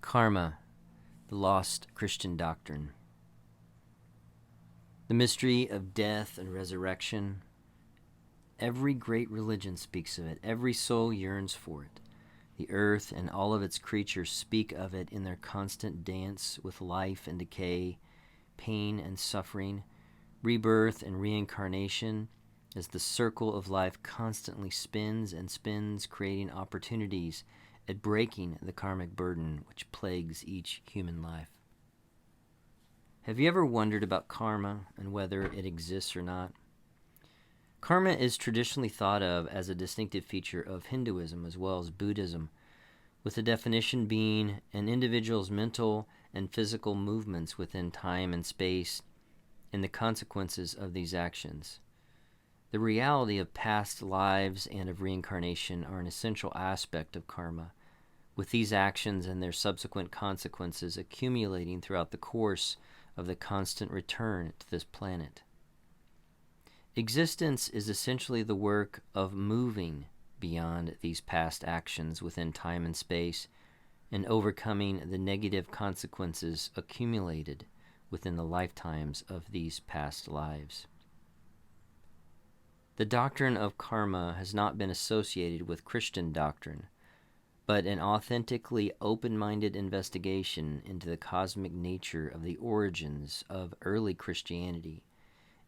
Karma, the lost Christian doctrine. The mystery of death and resurrection. Every great religion speaks of it. Every soul yearns for it. The earth and all of its creatures speak of it in their constant dance with life and decay, pain and suffering, rebirth and reincarnation, as the circle of life constantly spins and spins, creating opportunities at breaking the karmic burden which plagues each human life. Have you ever wondered about karma and whether it exists or not? Karma is traditionally thought of as a distinctive feature of Hinduism as well as Buddhism, with the definition being an individual's mental and physical movements within time and space and the consequences of these actions. The reality of past lives and of reincarnation are an essential aspect of karma, with these actions and their subsequent consequences accumulating throughout the course of the constant return to this planet. Existence is essentially the work of moving beyond these past actions within time and space and overcoming the negative consequences accumulated within the lifetimes of these past lives. The doctrine of karma has not been associated with Christian doctrine, but an authentically open-minded investigation into the cosmic nature of the origins of early Christianity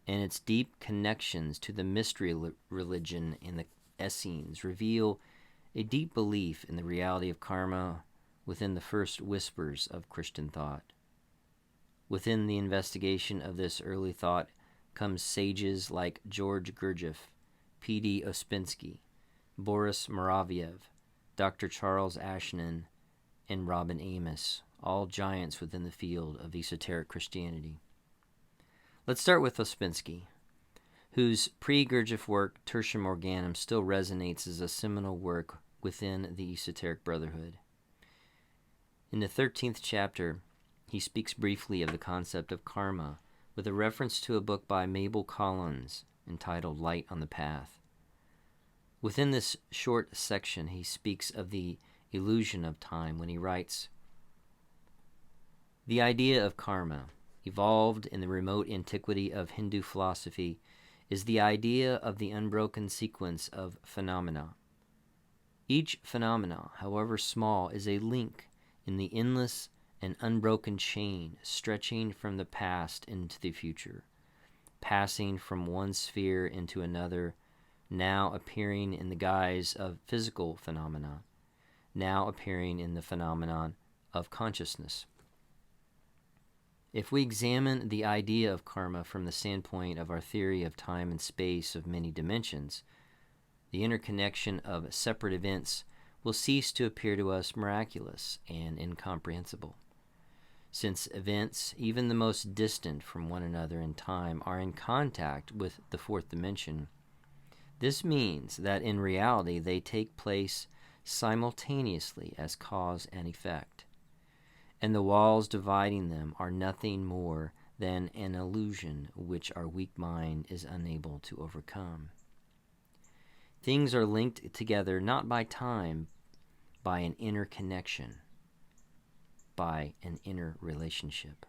and its deep connections to the mystery religion and the Essenes reveal a deep belief in the reality of karma within the first whispers of Christian thought. Within the investigation of this early thought comes sages like George Gurdjieff, P.D. Ouspensky, Boris Moraviev, Dr. Charles Ashnan, and Robin Amos, all giants within the field of esoteric Christianity. Let's start with Ouspensky, whose pre-Gurdjieff work, Tertium Organum, still resonates as a seminal work within the Esoteric Brotherhood. In the 13th chapter, he speaks briefly of the concept of karma, with a reference to a book by Mabel Collins entitled Light on the Path. Within this short section, he speaks of the illusion of time when he writes, "The idea of karma, evolved in the remote antiquity of Hindu philosophy, is the idea of the unbroken sequence of phenomena. Each phenomena, however small, is a link in the endless and unbroken chain stretching from the past into the future, passing from one sphere into another, now appearing in the guise of physical phenomena, now appearing in the phenomenon of consciousness. If we examine the idea of karma from the standpoint of our theory of time and space of many dimensions, the interconnection of separate events will cease to appear to us miraculous and incomprehensible. Since events, even the most distant from one another in time, are in contact with the fourth dimension, this means that in reality they take place simultaneously as cause and effect, and the walls dividing them are nothing more than an illusion which our weak mind is unable to overcome. Things are linked together not by time, by an inner connection, by an inner relationship.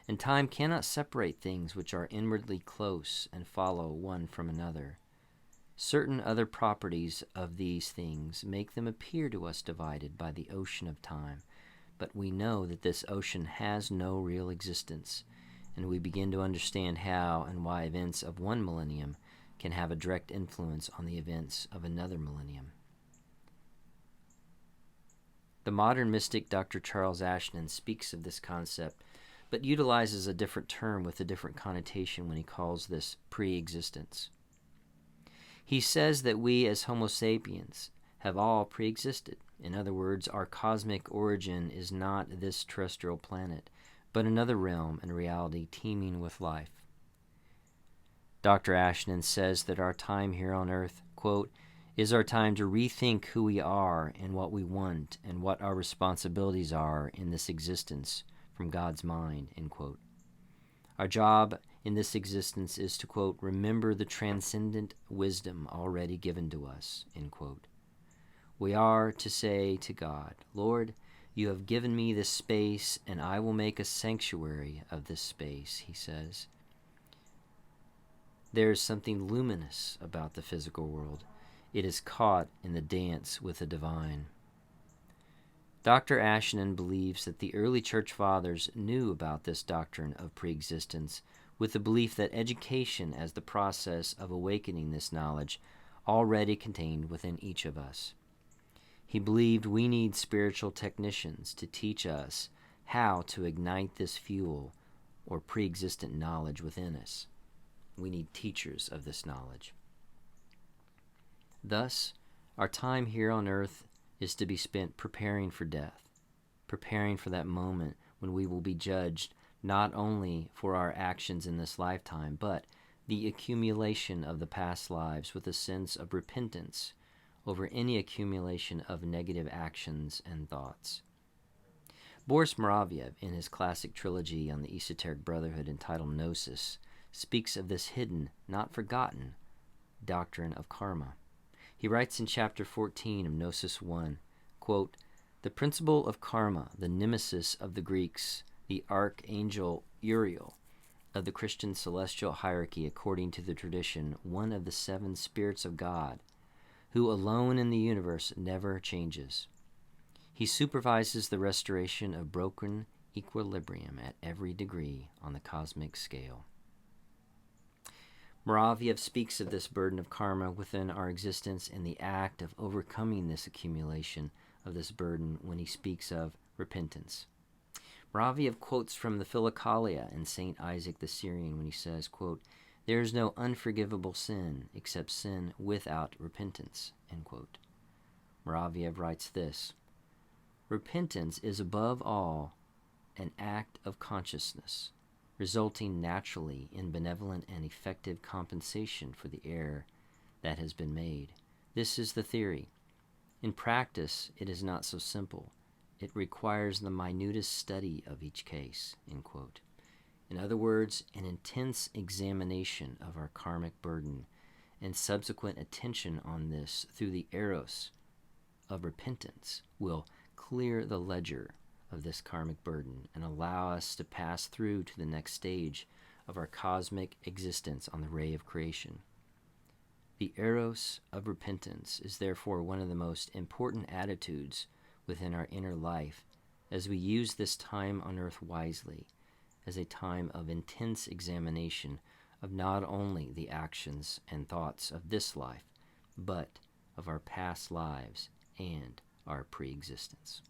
And time cannot separate things which are inwardly close and follow one from another. Certain other properties of these things make them appear to us divided by the ocean of time, but we know that this ocean has no real existence, and we begin to understand how and why events of one millennium can have a direct influence on the events of another millennium." The modern mystic Dr. Charles Ashnan speaks of this concept, but utilizes a different term with a different connotation when he calls this pre-existence. He says that we as Homo sapiens have all pre-existed. In other words, our cosmic origin is not this terrestrial planet, but another realm and reality teeming with life. Dr. Ashnan says that our time here on earth, quote, is our time to rethink who we are and what we want and what our responsibilities are in this existence from God's mind, end quote. Our job in this existence is to, quote, remember the transcendent wisdom already given to us, end quote. We are to say to God, Lord, You have given me this space, and I will make a sanctuary of this space, he says. There is something luminous about the physical world. It is caught in the dance with the divine. Dr. Ashnan believes that the early church fathers knew about this doctrine of preexistence, with the belief that education as the process of awakening this knowledge already contained within each of us. He believed we need spiritual technicians to teach us how to ignite this fuel or pre-existent knowledge within us. We need teachers of this knowledge. Thus, our time here on earth is to be spent preparing for death, preparing for that moment when we will be judged not only for our actions in this lifetime, but the accumulation of the past lives with a sense of repentance over any accumulation of negative actions and thoughts. Boris Moraviev, in his classic trilogy on the Esoteric Brotherhood entitled Gnosis, speaks of this hidden, not forgotten, doctrine of karma. He writes in chapter 14 of Gnosis 1, quote, "The principle of karma, the nemesis of the Greeks, the archangel Uriel, of the Christian celestial hierarchy according to the tradition, one of the 7 spirits of God, who alone in the universe never changes. He supervises the restoration of broken equilibrium at every degree on the cosmic scale." Moraviev speaks of this burden of karma within our existence and the act of overcoming this accumulation of this burden when he speaks of repentance. Moraviev quotes from the Philokalia in St. Isaac the Syrian when he says, quote, "There is no unforgivable sin except sin without repentance," end quote. Moraviev writes this, "Repentance is above all an act of consciousness, resulting naturally in benevolent and effective compensation for the error that has been made. This is the theory. In practice, it is not so simple. It requires the minutest study of each case," end quote. In other words, an intense examination of our karmic burden and subsequent attention on this through the eros of repentance will clear the ledger of this karmic burden and allow us to pass through to the next stage of our cosmic existence on the ray of creation. The eros of repentance is therefore one of the most important attitudes within our inner life as we use this time on earth wisely as a time of intense examination of not only the actions and thoughts of this life, but of our past lives and our pre-existence.